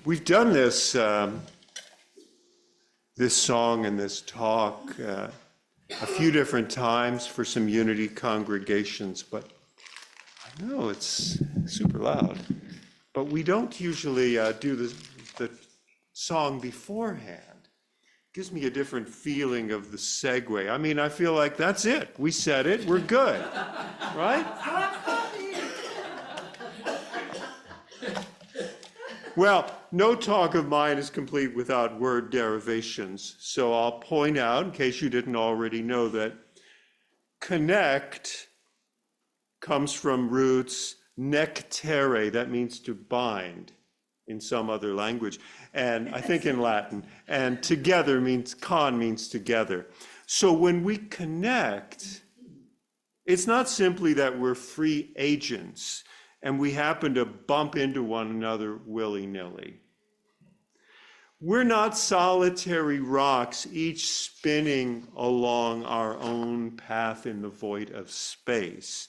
We've done this song and this talk a few different times for some Unity congregations, but I know it's super loud. But we don't usually do the song beforehand. Gives me a different feeling of the segue. I mean, I feel like that's it. We said it, we're good, right? Well, no talk of mine is complete without word derivations. So I'll point out, in case you didn't already know, that connect comes from roots nectere, that means to bind in some other language, and I think in Latin, and together means together. So when we connect, it's not simply that we're free agents and we happen to bump into one another willy-nilly. We're not solitary rocks, each spinning along our own path in the void of space.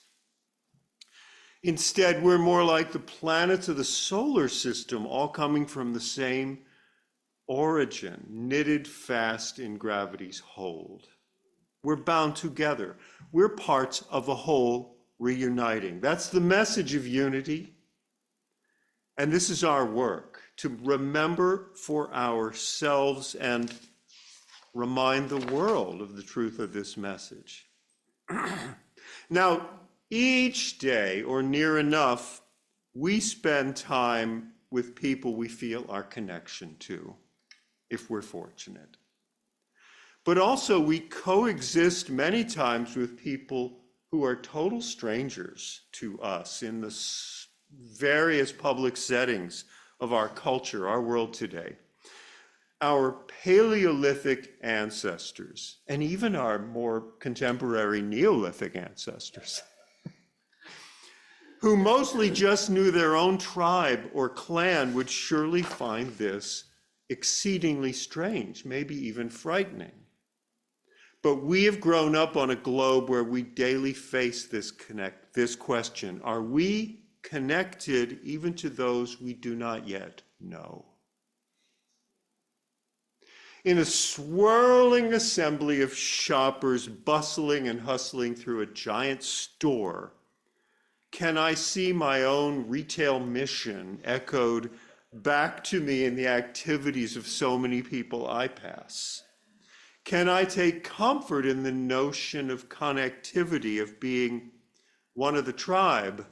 Instead, we're more like the planets of the solar system, all coming from the same origin, knitted fast in gravity's hold. We're bound together. We're parts of a whole reuniting. That's the message of unity. And this is our work, to remember for ourselves and remind the world of the truth of this message. Now, each day, or near enough, we spend time with people we feel our connection to, if we're fortunate. But also we coexist many times with people who are total strangers to us in the various public settings of our culture, our world today. Our Paleolithic ancestors, and even our more contemporary Neolithic ancestors, who mostly just knew their own tribe or clan, would surely find this exceedingly strange, maybe even frightening. But we have grown up on a globe where we daily face this question: are we connected even to those we do not yet know? In a swirling assembly of shoppers bustling and hustling through a giant store, can I see my own retail mission echoed back to me in the activities of so many people I pass? Can I take comfort in the notion of connectivity, of being one of the tribe,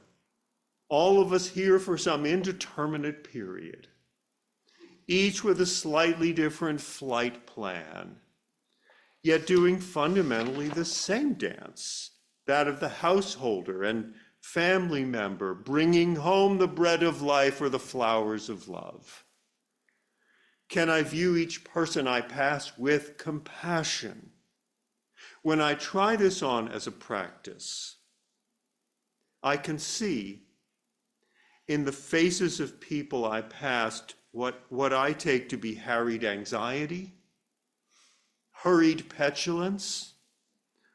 all of us here for some indeterminate period, each with a slightly different flight plan, yet doing fundamentally the same dance, that of the householder and family member, bringing home the bread of life or the flowers of love? Can I view each person I pass with compassion? When I try this on as a practice, I can see in the faces of people I passed what I take to be harried anxiety, hurried petulance,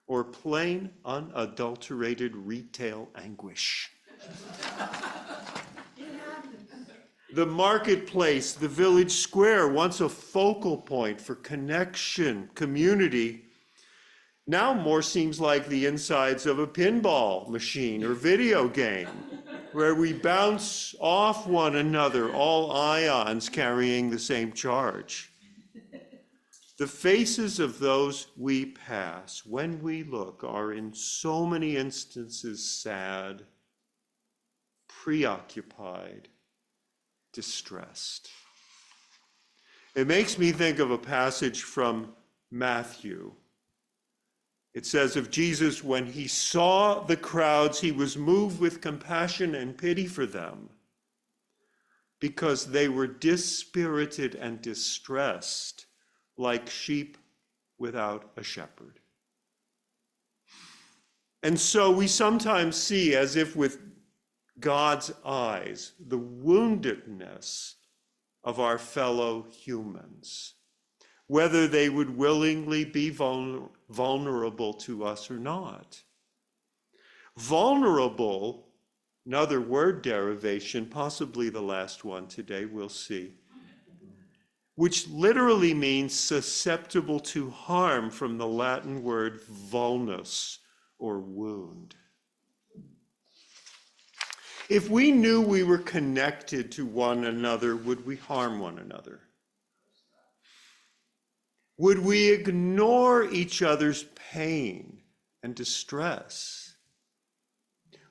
or plain, unadulterated retail anguish. The marketplace, the village square, once a focal point for connection, community, now more seems like the insides of a pinball machine or video game, where we bounce off one another, all ions carrying the same charge. The faces of those we pass, when we look, are in so many instances sad, preoccupied, distressed. It makes me think of a passage from Matthew. It says of Jesus, when he saw the crowds, he was moved with compassion and pity for them because they were dispirited and distressed, like sheep without a shepherd. And so we sometimes see, as if with God's eyes, the woundedness of our fellow humans, whether they would willingly be vulnerable to us or not. Vulnerable, another word derivation, possibly the last one today, we'll see, which literally means susceptible to harm from the Latin word vulnus, or wound. If we knew we were connected to one another, would we harm one another? Would we ignore each other's pain and distress?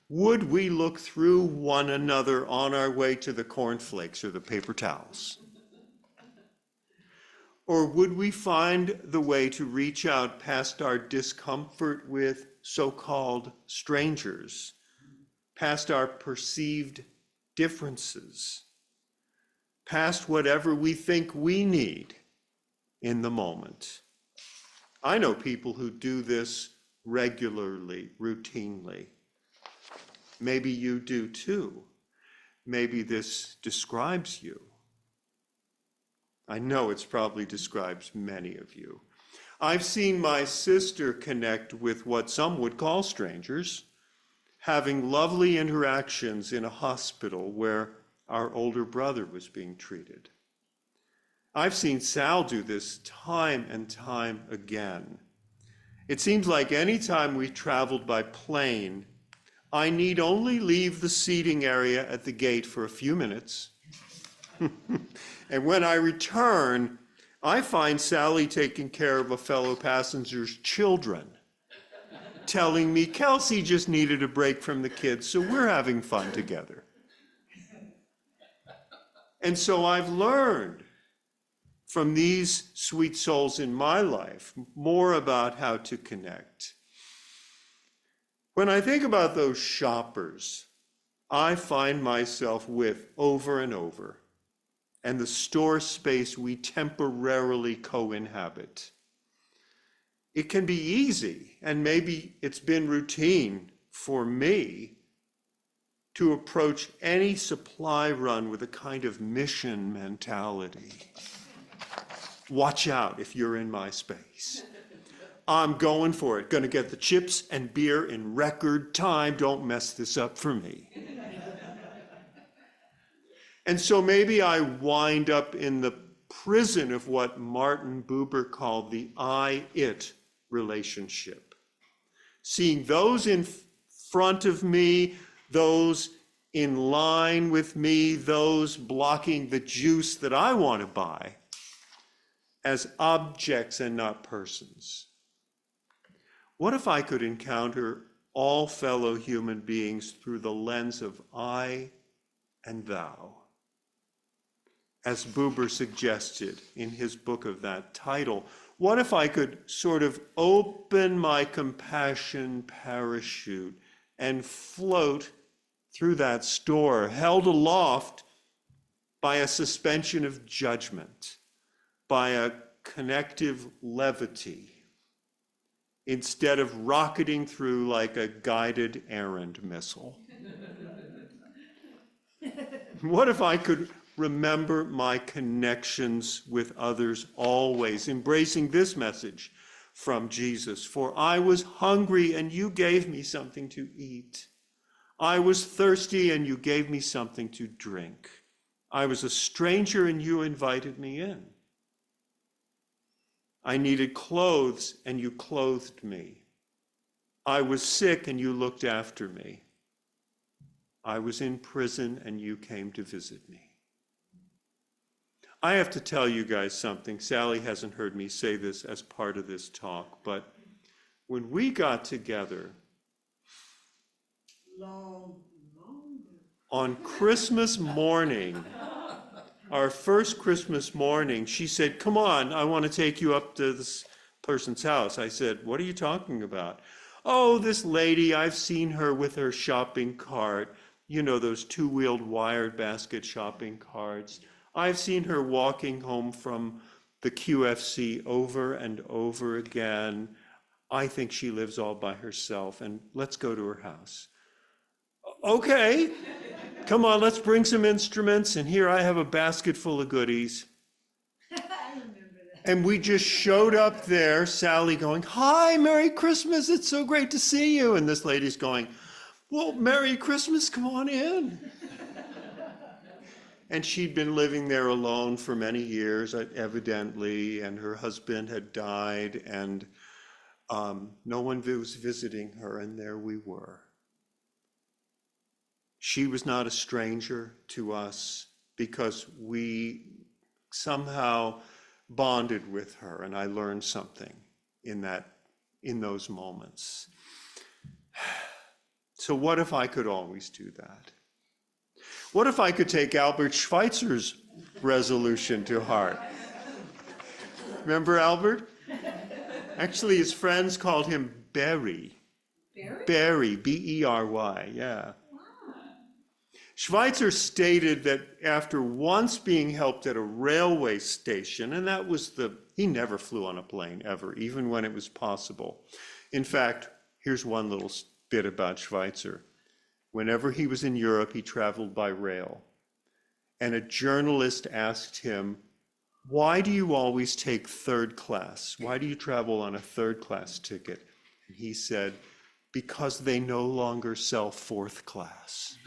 Would we look through one another on our way to the cornflakes or the paper towels? Or would we find the way to reach out past our discomfort with so-called strangers, past our perceived differences, past whatever we think we need in the moment? I know people who do this regularly, routinely. Maybe you do too. Maybe this describes you. I know it's probably describes many of you. I've seen my sister connect with what some would call strangers, having lovely interactions in a hospital where our older brother was being treated. I've seen Sal do this time and time again. It seems like any time we traveled by plane, I need only leave the seating area at the gate for a few minutes. And when I return, I find Sally taking care of a fellow passenger's children, telling me Kelsey just needed a break from the kids, so we're having fun together. And so I've learned from these sweet souls in my life more about how to connect. When I think about those shoppers, I find myself with over and over, and the store space we temporarily co-inhabit. It can be easy, and maybe it's been routine for me, to approach any supply run with a kind of mission mentality. Watch out if you're in my space. I'm going for it, gonna get the chips and beer in record time. Don't mess this up for me. And so maybe I wind up in the prison of what Martin Buber called the I-it relationship. Seeing those in front of me, those in line with me, those blocking the juice that I want to buy, as objects and not persons. What if I could encounter all fellow human beings through the lens of I and thou? As Buber suggested in his book of that title, what if I could sort of open my compassion parachute and float through that store, held aloft by a suspension of judgment, by a connective levity, instead of rocketing through like a guided errand missile? What if I could remember my connections with others always, embracing this message from Jesus? For I was hungry and you gave me something to eat. I was thirsty and you gave me something to drink. I was a stranger and you invited me in. I needed clothes and you clothed me. I was sick and you looked after me. I was in prison and you came to visit me. I have to tell you guys something. Sally hasn't heard me say this as part of this talk, but when we got together on Christmas morning, our first Christmas morning, she said, "Come on, I want to take you up to this person's house." I said, "What are you talking about?" "Oh, this lady, I've seen her with her shopping cart. You know, those two-wheeled wired basket shopping carts. I've seen her walking home from the QFC over and over again. I think she lives all by herself, and let's go to her house." "Okay, come on, let's bring some instruments, and here I have a basket full of goodies." And we just showed up there, Sally going, "Hi, Merry Christmas, it's so great to see you." And this lady's going, "Well, Merry Christmas, come on in." And she'd been living there alone for many years, evidently, and her husband had died, and no one was visiting her, and there we were. She was not a stranger to us because we somehow bonded with her, and I learned something in those moments. So what if I could always do that? What if I could take Albert Schweitzer's resolution to heart? Remember Albert? Actually, his friends called him Berry. Berry? Berry, B-E-R-Y, yeah. Schweitzer stated that after once being helped at a railway station, and that was he never flew on a plane ever, even when it was possible. In fact, here's one little bit about Schweitzer. Whenever he was in Europe, he traveled by rail. And a journalist asked him, "Why do you always take third class? Why do you travel on a third class ticket?" And he said, "Because they no longer sell fourth class."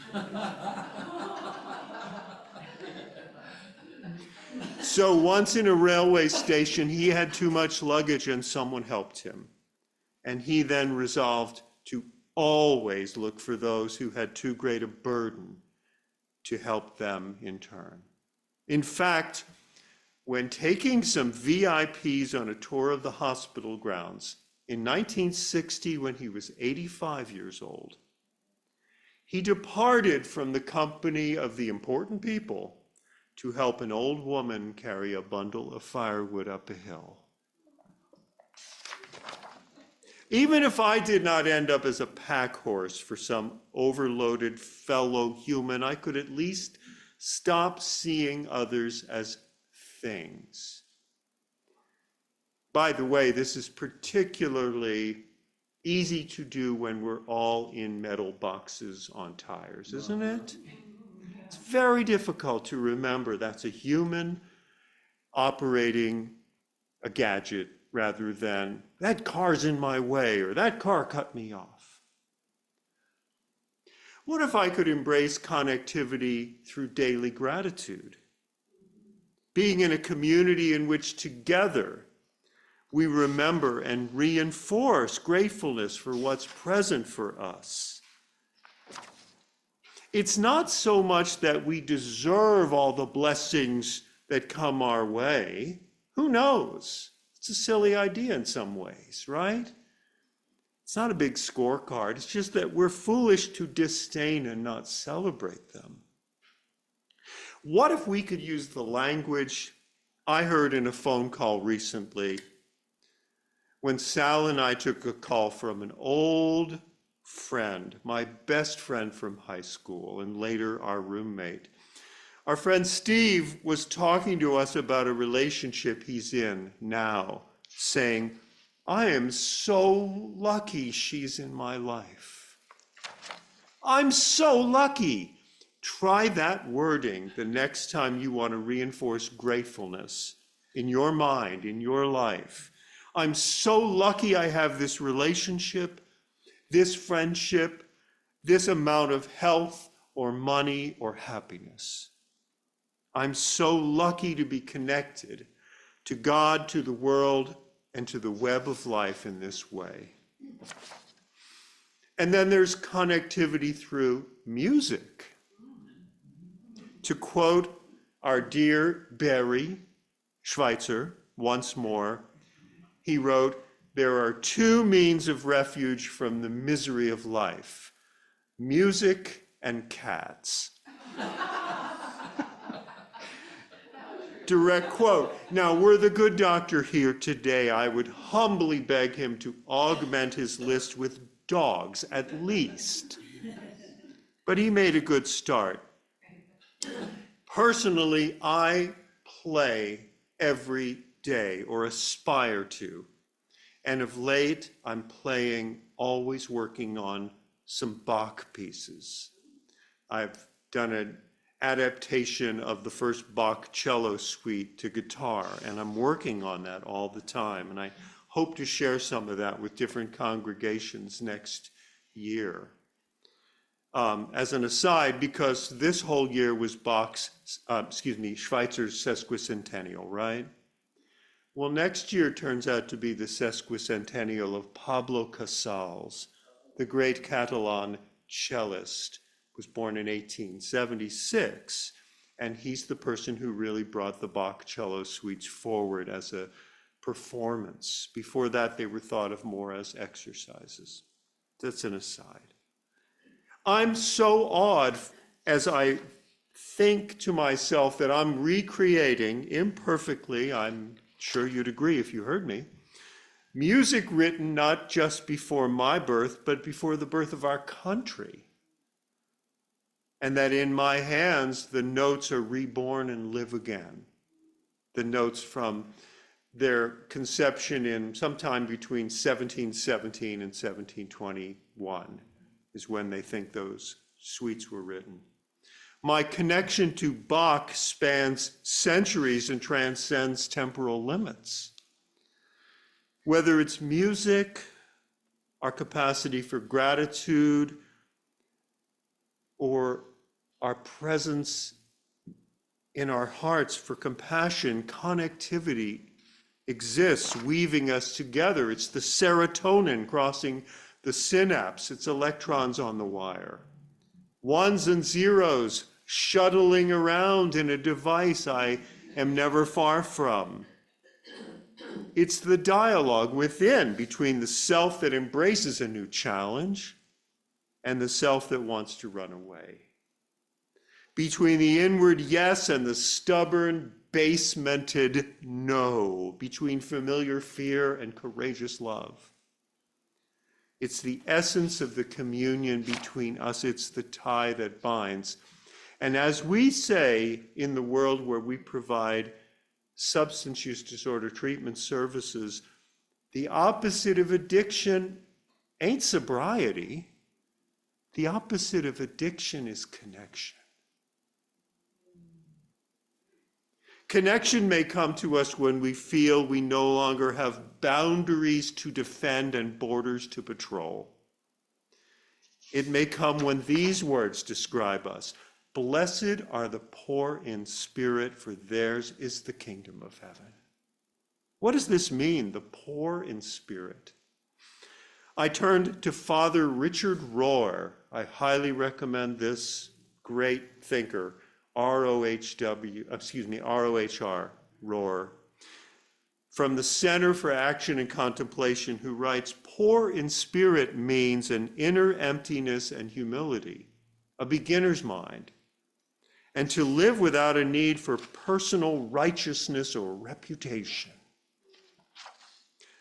So once in a railway station, he had too much luggage and someone helped him. And he then resolved to always look for those who had too great a burden to help them in turn. In fact, when taking some VIPs on a tour of the hospital grounds in 1960, when he was 85 years old, he departed from the company of the important people to help an old woman carry a bundle of firewood up a hill. Even if I did not end up as a pack horse for some overloaded fellow human, I could at least stop seeing others as things. By the way, this is particularly easy to do when we're all in metal boxes on tires, isn't it? It's very difficult to remember that's a human operating a gadget rather than that car's in my way or that car cut me off. What if I could embrace connectivity through daily gratitude? Being in a community in which together we remember and reinforce gratefulness for what's present for us. It's not so much that we deserve all the blessings that come our way. Who knows? It's a silly idea in some ways, right? It's not a big scorecard. It's just that we're foolish to disdain and not celebrate them. What if we could use the language I heard in a phone call recently when Sal and I took a call from an old friend, my best friend from high school, and later our roommate. Our friend Steve was talking to us about a relationship he's in now, saying, "I am so lucky she's in my life. I'm so lucky." Try that wording the next time you want to reinforce gratefulness in your mind, in your life. I'm so lucky I have this relationship, this friendship, this amount of health or money or happiness. I'm so lucky to be connected to God, to the world, and to the web of life in this way. And then there's connectivity through music. To quote our dear Barry Schweitzer once more, he wrote, "There are two means of refuge from the misery of life: music and cats." Direct quote. Now, were the good doctor here today, I would humbly beg him to augment his list with dogs, at least. But he made a good start. Personally, I play every day, or aspire to. And of late, I'm always working on some Bach pieces. I've done an adaptation of the first Bach cello suite to guitar, and I'm working on that all the time. And I hope to share some of that with different congregations next year. as an aside, because this whole year was Schweitzer's sesquicentennial, right? Well, next year turns out to be the sesquicentennial of Pablo Casals, the great Catalan cellist, was born in 1876, and he's the person who really brought the Bach cello suites forward as a performance. Before that, they were thought of more as exercises. That's an aside. I'm so awed as I think to myself that I'm recreating imperfectly, I'm sure you'd agree if you heard me, music written not just before my birth, but before the birth of our country. And that in my hands, the notes are reborn and live again. The notes from their conception in sometime between 1717 and 1721 is when they think those suites were written. My connection to Bach spans centuries and transcends temporal limits. Whether it's music, our capacity for gratitude, or our presence in our hearts for compassion, connectivity exists, weaving us together. It's the serotonin crossing the synapse. It's electrons on the wire. Ones and zeros shuttling around in a device I am never far from. It's the dialogue within between the self that embraces a new challenge and the self that wants to run away. Between the inward yes and the stubborn, basemented no. Between familiar fear and courageous love. It's the essence of the communion between us. It's the tie that binds. And as we say in the world where we provide substance use disorder treatment services, the opposite of addiction ain't sobriety. The opposite of addiction is connection. Connection may come to us when we feel we no longer have boundaries to defend and borders to patrol. It may come when these words describe us. Blessed are the poor in spirit, for theirs is the kingdom of heaven. What does this mean, the poor in spirit? I turned to Father Richard Rohr. I highly recommend this great thinker, R-O-H-R, Rohr, from the Center for Action and Contemplation, who writes, poor in spirit means an inner emptiness and humility, a beginner's mind, and to live without a need for personal righteousness or reputation.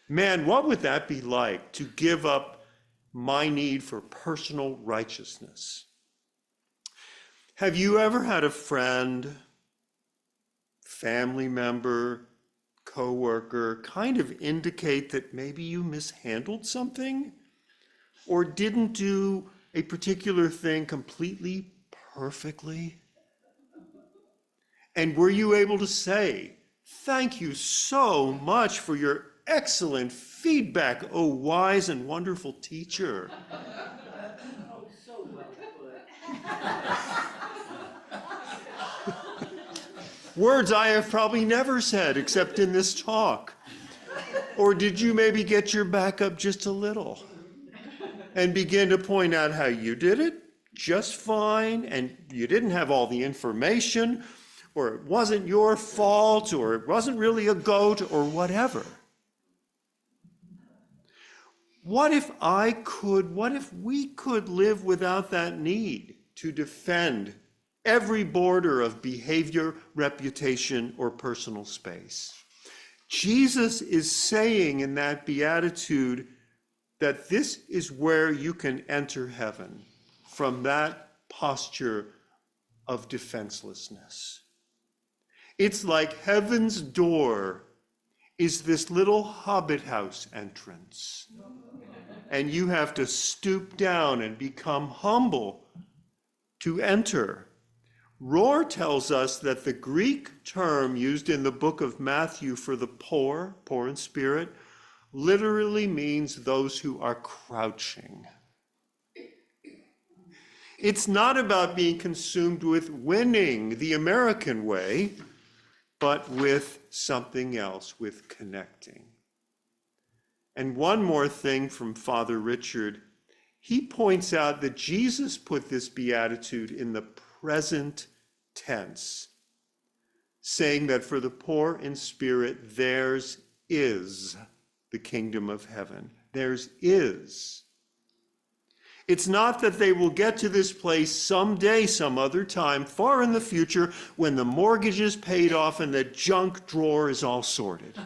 Man, what would that be like, to give up my need for personal righteousness? Have you ever had a friend, family member, coworker kind of indicate that maybe you mishandled something or didn't do a particular thing completely perfectly? And were you able to say, thank you so much for your excellent feedback, oh wise and wonderful teacher? Oh, so well put. Words I have probably never said except in this talk. Or did you maybe get your back up just a little and begin to point out how you did it just fine and you didn't have all the information, or it wasn't your fault, or it wasn't really a goat, or whatever? What if we could live without that need to defend every border of behavior, reputation, or personal space? Jesus is saying in that beatitude that this is where you can enter heaven, from that posture of defenselessness. It's like heaven's door is this little hobbit house entrance, and you have to stoop down and become humble to enter. Rohr tells us that the Greek term used in the book of Matthew for the poor in spirit, literally means those who are crouching. It's not about being consumed with winning the American way, but with something else, with connecting. And one more thing from Father Richard. He points out that Jesus put this beatitude in the present tense, saying that for the poor in spirit, theirs is the kingdom of heaven. Theirs is. It's not that they will get to this place someday, some other time, far in the future, when the mortgage is paid off and the junk drawer is all sorted.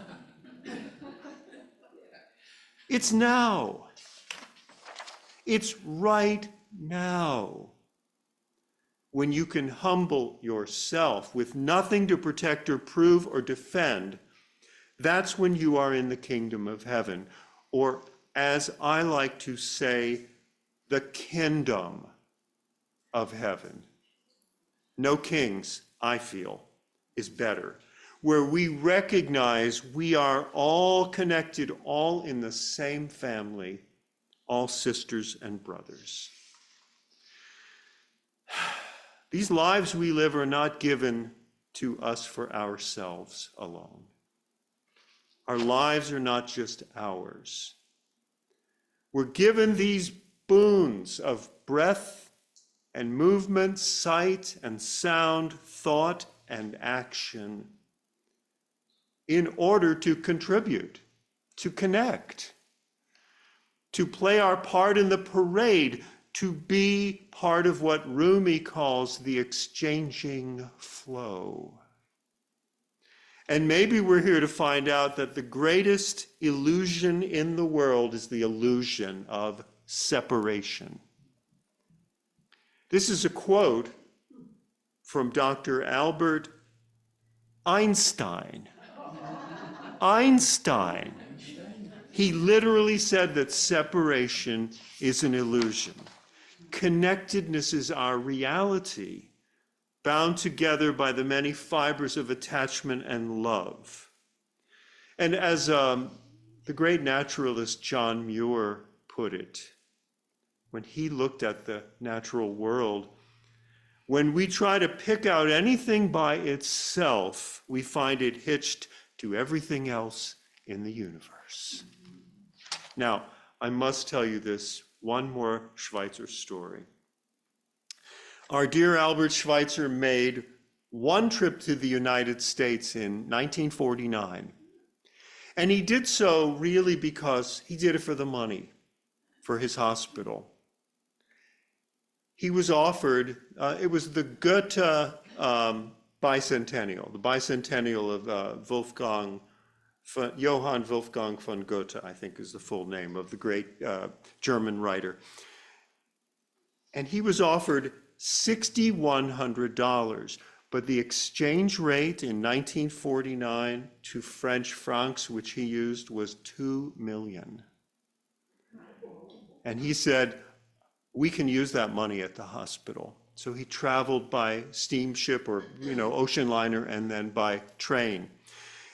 It's now. It's right now. When you can humble yourself with nothing to protect or prove or defend, that's when you are in the kingdom of heaven. Or, as I like to say, the kingdom of heaven. No kings, I feel, is better. Where we recognize we are all connected, all in the same family, all sisters and brothers. These lives we live are not given to us for ourselves alone. Our lives are not just ours. We're given these boons of breath and movement, sight and sound, thought and action in order to contribute, to connect, to play our part in the parade, to be part of what Rumi calls the exchanging flow. And maybe we're here to find out that the greatest illusion in the world is the illusion of separation. This is a quote from Dr. Albert Einstein. Einstein. He literally said that separation is an illusion. Connectedness is our reality, bound together by the many fibers of attachment and love. And as the great naturalist John Muir put it, when he looked at the natural world, when we try to pick out anything by itself, we find it hitched to everything else in the universe. Now, I must tell you this one more Schweitzer story. Our dear Albert Schweitzer made one trip to the United States in 1949. And he did so really because he did it for the money, for his hospital. He was offered, it was the Goethe bicentennial, the bicentennial of Johann Wolfgang von Goethe, I think is the full name of the great German writer. And he was offered $6,100, but the exchange rate in 1949 to French francs, which he used, was 2 million. And he said, we can use that money at the hospital. So he traveled by steamship or, ocean liner and then by train.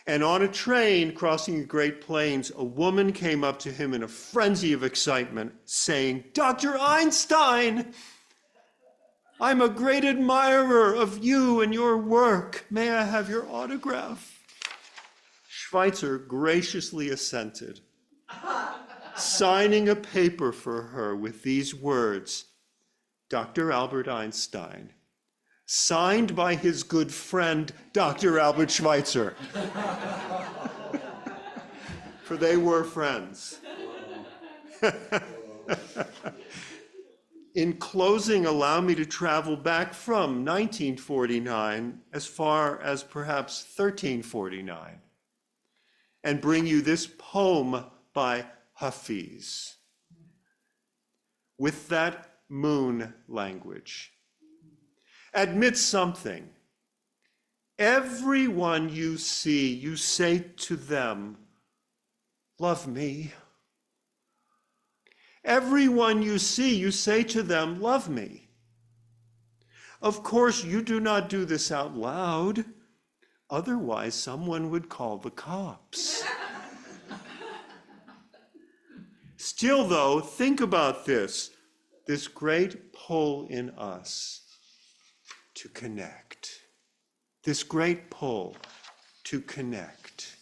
And on a train crossing the Great Plains, a woman came up to him in a frenzy of excitement saying, Dr. Einstein, I'm a great admirer of you and your work. May I have your autograph? Schweitzer graciously assented, signing a paper for her with these words, Dr. Albert Einstein, signed by his good friend, Dr. Albert Schweitzer. For they were friends. In closing, allow me to travel back from 1949 as far as perhaps 1349 and bring you this poem by Hafiz. With that moon language, admit something. Everyone you see, you say to them, love me. Everyone you see, you say to them, love me. Of course, you do not do this out loud. Otherwise, someone would call the cops. Still, though, think about this. this great pull in us to connect. This great pull to connect.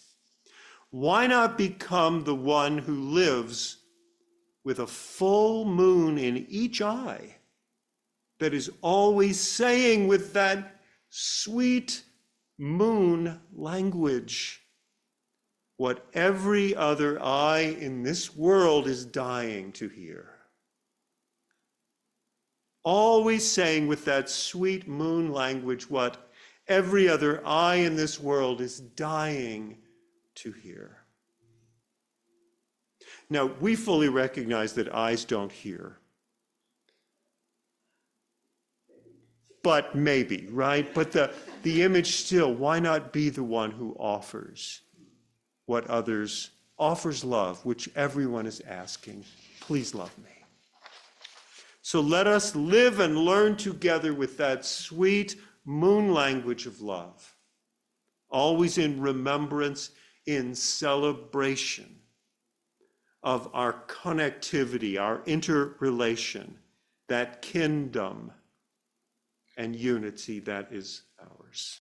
Why not become the one who lives with a full moon in each eye that is always saying with that sweet moon language what every other eye in this world is dying to hear? Always saying with that sweet moon language what every other eye in this world is dying to hear. Now, we fully recognize that eyes don't hear. But maybe, right? But the image still, why not be the one who offers what others, offers love, which everyone is asking, please love me. So let us live and learn together with that sweet moon language of love, always in remembrance, in celebration of our connectivity, our interrelation, that kingdom and unity that is ours.